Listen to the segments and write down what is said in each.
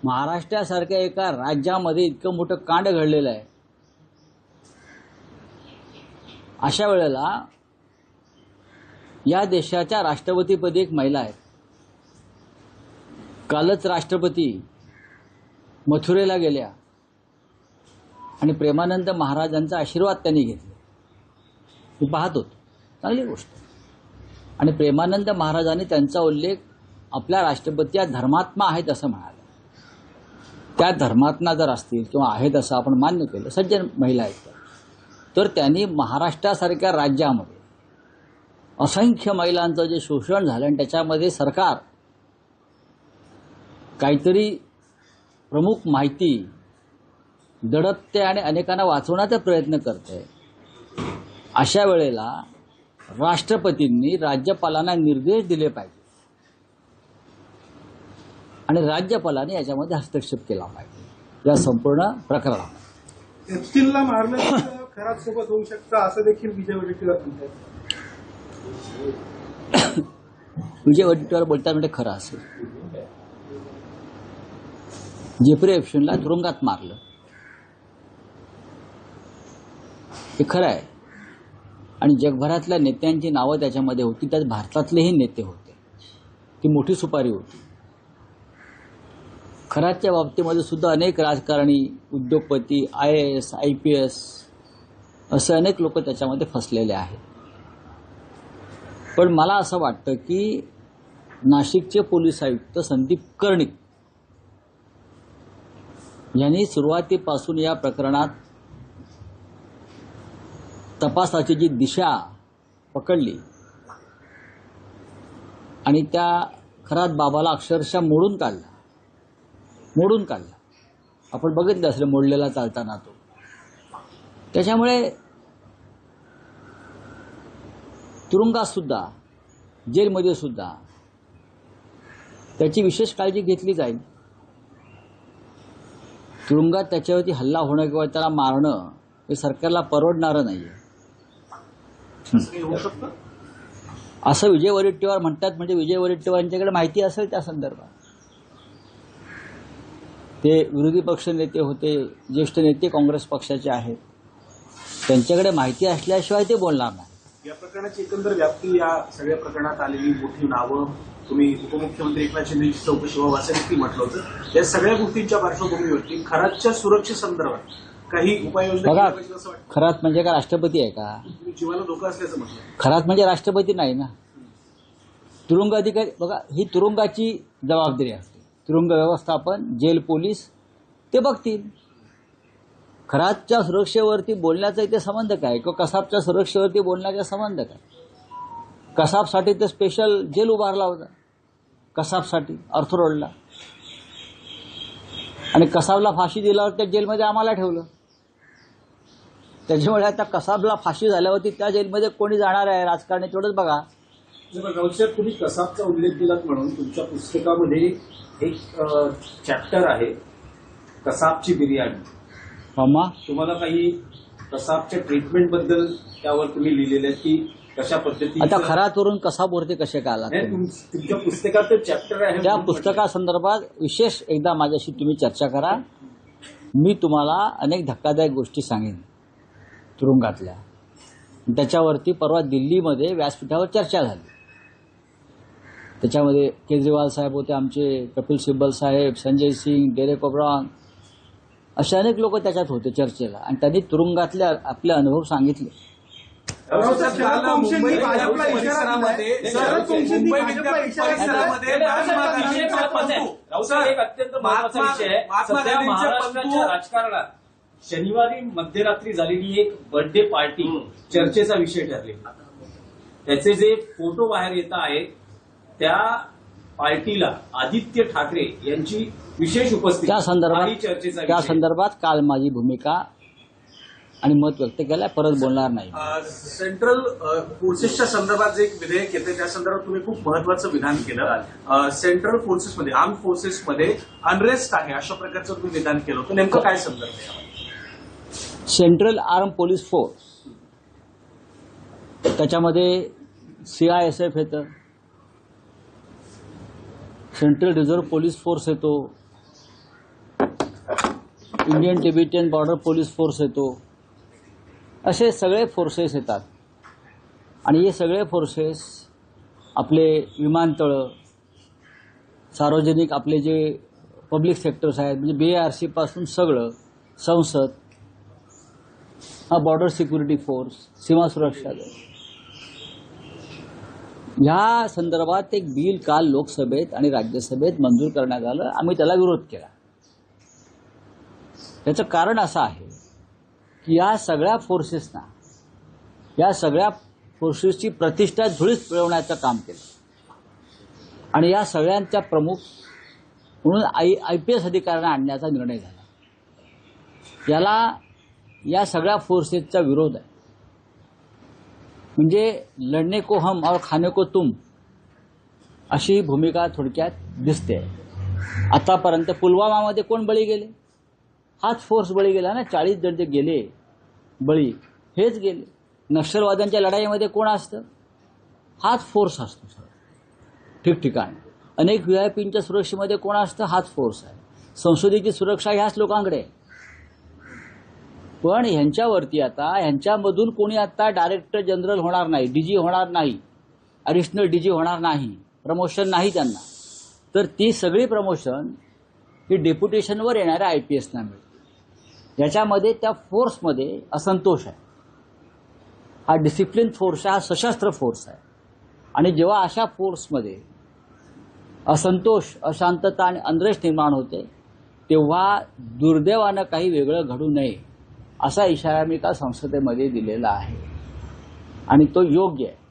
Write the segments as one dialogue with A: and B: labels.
A: महाराष्ट्रासारख्या एका राज्यामध्ये इतकं मोठं कांड घडलेलं आहे, अशा वेळेला या देशाच्या राष्ट्रपतीपदी एक महिला आहे. कालच राष्ट्रपती मथुरेला गेल्या आणि प्रेमानंद महाराजांचा आशीर्वाद त्यांनी घेतला. मी पाहत होतो, चांगली गोष्ट. आणि प्रेमानंद महाराजांनी त्यांचा उल्लेख आपल्या राष्ट्रपती या धर्मात्मा आहेत असं म्हणाले. त्या धर्मात्मा जर असतील किंवा आहेत असं आपण मान्य केलं, सज्जन महिला आहेत, तर त्यांनी महाराष्ट्रासारख्या राज्यामध्ये असंख्य महिलांचं जे शोषण झालं आणि त्याच्यामध्ये सरकार काहीतरी प्रमुख माहिती दडपते आणि अनेकांना वाचवण्याचा प्रयत्न करते, अशा वेळेला राष्ट्रपतींनी राज्यपालांना निर्देश दिले पाहिजे आणि राज्यपालांनी याच्यामध्ये हस्तक्षेप केला पाहिजे या संपूर्ण प्रकरणात.
B: एप्सिलला मारण्याचं खराब सोबत होऊ शकतं असं देखील विजय वडेट्टीवार म्हणतात.
A: विजय वडेट्टीवार बोलतात म्हणजे खरं असेल. जेफ्री एप्स्टाईनला तुरुंगात मारलं हे खरं आहे आणि जगभरातल्या नेत्यांची नावं त्याच्यामध्ये होती. त्यात भारतातलेही नेते होते. ती मोठी सुपारी होती. खराच्या बाबतीमध्ये सुद्धा अनेक राजकारणी, उद्योगपती, IAS, IPS असे अनेक लोक त्याच्यामध्ये फसलेले आहेत. पण मला असं वाटतं की नाशिकचे पोलीस आयुक्त संदीप कर्णिक यांनी सुरुवातीपासून या प्रकरणात तपासाची जी दिशा पकडली आणि त्या खरात बाबाला अक्षरशः मोडून काढला. आपण बघितलं असेल मोडलेला चालताना तो. त्याच्यामुळे तुरुंगात सुद्धा, जेलमध्ये सुद्धा त्याची विशेष काळजी घेतली जाईल. तुरुंगात त्याच्यावरती हल्ला होणं किंवा त्याला मारणं हे सरकारला परवडणारं नाहीये असं विजय वडेट्टीवार म्हणतात. म्हणजे विजय वडेट्टीवारांच्याकडे माहिती असेल त्या संदर्भात. ते विरोधी पक्ष नेते होते, ज्येष्ठ नेते काँग्रेस पक्षाचे आहेत. त्यांच्याकडे माहिती असल्याशिवाय ते बोलणार नाही.
B: या प्रकरणाची एकंदर व्याप्ती, या सगळ्या प्रकरणात आलेली मोठी नावं, तुम्ही उपमुख्यमंत्री एकनाथ शिंदेची चौकशी व्हावं असं देखील म्हटलं होतं. या सगळ्या गोष्टींच्या पार्श्वभूमीवरती खरातच्या सुरक्षेसंदर्भात काही उपाययोजना केल्या पाहिजे असं वाटतं.
A: खरात म्हणजे काय राष्ट्रपती आहे का?
B: तुम्ही जीवाला धोका असल्याचं म्हटलं.
A: खरात म्हणजे राष्ट्रपती नाही ना. तुरुंग अधिकारी बघा, ही तुरुंगाची जबाबदारी असते. तुरुंग व्यवस्थापन, जेल पोलीस ते बघतील. खरातच्या सुरक्षेवरती बोलण्याचा इथे संबंध काय किंवा कसाबच्या सुरक्षेवरती बोलण्याचा संबंध काय? कसाबसाठी तर स्पेशल जेल उभारला होता, कसाबसाठी अर्थ रोडला. आणि कसाबला फाशी दिल्यावर त्या जेलमध्ये आम्हाला ठेवलं. त्याच्यामुळे आता कसाबला फाशी झाल्यावरती त्या जेलमध्ये कोणी जाणार आहे राजकारणी तेवढंच बघा.
C: राऊतसाहेब, तुम्ही कसाबचा उल्लेख केलात म्हणून तुमच्या पुस्तकामध्ये एक चॅप्टर आहे कसाबची बिर्याणी. तुम्हाला काही कसाबच्या ट्रीटमेंट बद्दल त्यावर तुम्ही लिहिलेलं आहे की कशा पद्धतीने.
A: आता खरातवरून कसाबवरती कसे काय आला?
C: तुमच्या पुस्तकात ते चॅप्टर आहे.
A: त्या पुस्तकासंदर्भात विशेष एकदा माझ्याशी तुम्ही चर्चा करा. मी तुम्हाला अनेक धक्कादायक गोष्टी सांगेन तुरुंगातल्या. त्याच्यावरती परवा दिल्लीमध्ये व्यासपीठावर चर्चा झाली. त्याच्यामध्ये केजरीवाल साहेब होते आमचे, कपिल सिब्बल साहेब, संजय सिंग, डेरेक ओब्रॉन असे अनेक लोक त्याच्यात होते चर्चेला. आणि त्यांनी तुरुंगातले आपले अनुभव सांगितले.
B: मुंबई परिसरामध्ये
D: एक अत्यंत महत्वाचा विषय आहे. सध्या महाराष्ट्राच्या राजकारणात शनिवारी मध्यरात्री झालेली एक बर्थडे पार्टी चर्चेचा विषय ठरली. त्याचे जे फोटो बाहेर येत आहेत त्या पार्टीला आदित्य ठाकरे यांची विशेष उपस्थिती
A: त्या संदर्भात काल माझी भूमिका आणि मत व्यक्त केलं. परत बोलणार नाही.
B: सेंट्रल फोर्सेसच्या संदर्भात जे एक विधेयक येते त्या संदर्भात तुम्ही खूप महत्वाचं विधान केलं. सेंट्रल फोर्सेसमध्ये, आर्म फोर्सेसमध्ये अनरेस्ट आहे अशा प्रकारचं तुम्ही विधान केलं होतं. नेमकं काय संदर्भ आहे?
A: सेंट्रल आर्म पोलीस फोर्स, त्याच्यामध्ये CISF येतं, सेंट्रल रिझर्व्ह पोलीस फोर्स येतो, Indian Tibetan border police force येतो, असे सगळे फोर्सेस येतात. आणि हे सगळे फोर्सेस आपले विमानतळं, सार्वजनिक आपले जे पब्लिक सेक्टर्स आहेत म्हणजे BARC पासून सगळं, संसद, बॉर्डर सिक्युरिटी फोर्स, सीमा सुरक्षा दल, ह्या संदर्भात एक बिल काल लोकसभेत आणि राज्यसभेत मंजूर करण्यात आलं. आम्ही त्याला विरोध केला. त्याचं कारण असं आहे की या सगळ्या फोर्सेसना, या सगळ्या फोर्सेसची प्रतिष्ठा धुळीस मिळवण्याचं काम केलं आणि या सगळ्यांच्या प्रमुख म्हणून IPS अधिकाऱ्यांना आणण्याचा निर्णय झाला. याला या सगळ्या फोर्सेसचा विरोध आहे. म्हणजे लढणे को हम और खाने को तुम अशी भूमिका थोडक्यात दिसते. आतापर्यंत पुलवामामध्ये कोण बळी गेले? हाच फोर्स बळी गेला ना. 40 जण जे गेले बळी, हेच गेले. नक्षलवाद्यांच्या लढाईमध्ये कोण असतं? हाच फोर्स असतो सर. ठिकठिकाणी अनेक VIPंच्या सुरक्षेमध्ये कोण असतं? हाच फोर्स आहे. संसदेची सुरक्षा ह्याच लोकांकडे आहे. पण ह्यांच्यावरती आता, ह्यांच्यामधून कोणी आता डायरेक्टर जनरल होणार नाही, DG होणार नाही, ॲडिशनल DG होणार नाही, प्रमोशन नाही त्यांना. तर ती सगळी प्रमोशन ही डेप्युटेशनवर येणाऱ्या IPSना मिळते. याच्यामध्ये त्या फोर्समध्ये असंतोष आहे. हा डिसिप्लिन फोर्स आहे, हा सशस्त्र फोर्स आहे. आणि जेव्हा अशा फोर्समध्ये असंतोष, अशांतता आणि अनरेस्ट निर्माण होते, तेव्हा दुर्दैवानं काही वेगळं घडू नये असा इशारा मी काल संसदेमध्ये दिलेला आहे आणि तो योग्य आहे.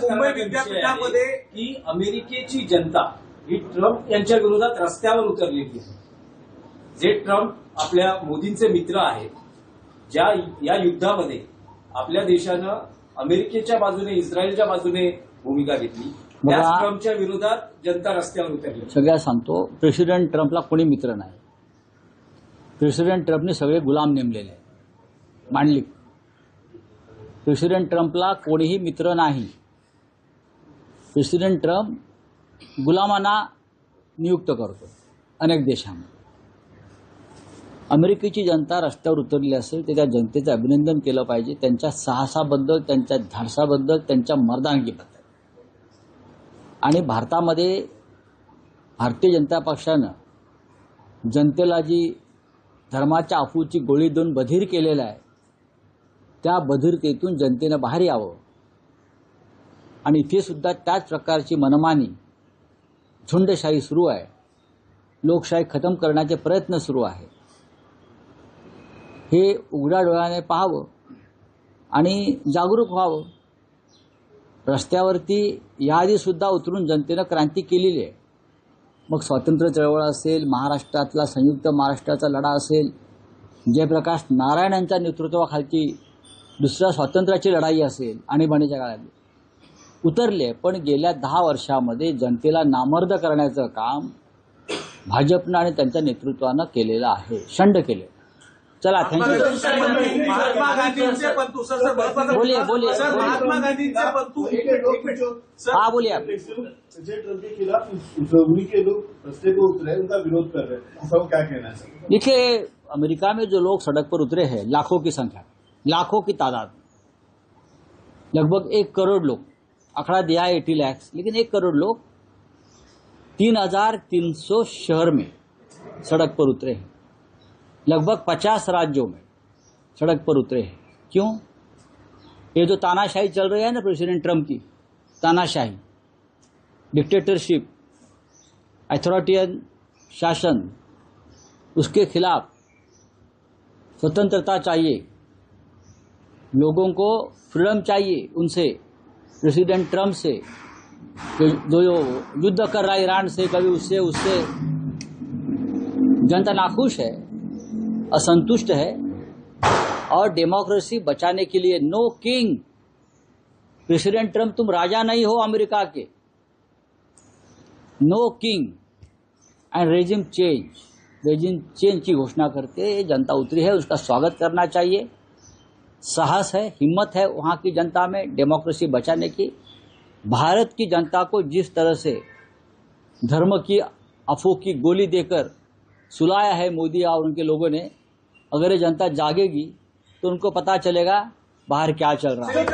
B: मुंबई विद्यापीठामध्ये
D: की अमेरिकेची जनता ही ट्रम्प यांच्या विरोधात रस्त्यावर उतरलेली आहे. जे ट्रम्प आपल्या मोदींचे मित्र आहेत, ज्या या युद्धामध्ये आपल्या देशानं अमेरिकेच्या बाजूने, इस्रायलच्या बाजूने भूमिका घेतली, त्या ट्रम्पच्या विरोधात जनता रस्त्यावर उतरली.
A: सगळ्या सांगतो, प्रेसिडेंट ट्रम्पला कोणी मित्र नाही. प्रेसिडेंट ट्रम्पने सगळे गुलाम नेमलेले आहेत. मांडलिक प्रेसिडेंट ट्रम्पला कोणीही मित्र नाही. प्रेसिडेंट ट्रम्प गुलामांना नियुक्त करतो अनेक देशांमध्ये. अमेरिकेची जनता रस्त्यावर उतरली असेल तर त्या जनतेचं अभिनंदन केलं पाहिजे, त्यांच्या साहसाबद्दल, त्यांच्या धाडसाबद्दल, त्यांच्या मर्दानगीबद्दल. आणि भारतामध्ये भारतीय जनता पक्षानं जनतेला जी धर्माच्या अफूची गोळी देऊन बधीर केलेलं आहे, त्या बधिरतेतून जनतेनं बाहेर यावं. आणि इथे सुद्धा त्याच प्रकारची मनमानी, झुंडशाही सुरू आहे. लोकशाही खतम करण्याचे प्रयत्न सुरू आहे. हे उघड्या डोळ्याने पाहावं आणि जागरूक व्हावं. रस्त्यावरती याआधीसुद्धा उतरून जनतेनं क्रांती केलेली आहे. मग स्वातंत्र्य चळवळ असेल, महाराष्ट्रातला संयुक्त महाराष्ट्राचा लढा असेल, जयप्रकाश नारायण यांच्या नेतृत्वाखालची दुसऱ्या स्वातंत्र्याची लढाई असेल, आणीबाणीच्या काळात उतरले. पण गेल्या 10 वर्षामध्ये जनतेला नामर्द करण्याचं काम भाजपनं आणि त्यांच्या नेतृत्वानं केलेलं आहे, शंड केले. चला, थँक्यू.
B: महात्मा गांधींचे पंतू सर,
A: बोलिए.
B: महात्मा गांधींचे पंतू
A: हाँ बोलिए आप.
E: ट्रम्प के खिलाफ उन्हीं के लोग रस्ते पे उतरे, उनका विरोध कर रहे हैं, उसका क्या कहना है?
A: देखिए, अमेरिका में जो लोग सड़क पर उतरे हैं, लाखों की संख्या, लाखों की तादाद, लगभग 1 करोड़ लोग, आंकड़ा दिया है 80 लाख, लेकिन 1 करोड़ लोग 3,300 शहर में सड़क पर उतरे हैं. लगभग 50 राज्यों में सड़क पर उतरे हैं. क्यों? ये जो तानाशाही चल रही है ना प्रेसिडेंट ट्रम्प की, तानाशाही, डिक्टेटरशिप, अथॉरिटेरियन शासन, उसके खिलाफ स्वतंत्रता चाहिए, लोगों को फ्रीडम चाहिए उनसे, प्रेसिडेंट ट्रम्प से, जो युद्ध कर रहा है ईरान से, कभी उससे जनता नाखुश है, असंतुष्ट है. और डेमोक्रेसी बचाने के लिए नो किंग, प्रेसिडेंट ट्रम्प तुम राजा नहीं हो अमेरिका के, no king and regime change की घोषणा करके जनता उतरी है. उसका स्वागत करना चाहिए. साहस है, हिम्मत है वहाँ की जनता में डेमोक्रेसी बचाने की. भारत की जनता को जिस तरह से धर्म की अफवाह की गोली देकर सुलाया है मोदी और उनके लोगों ने, अगर ये जनता जागेगी तो उनको पता चलेगा बाहर क्या चल रहा है।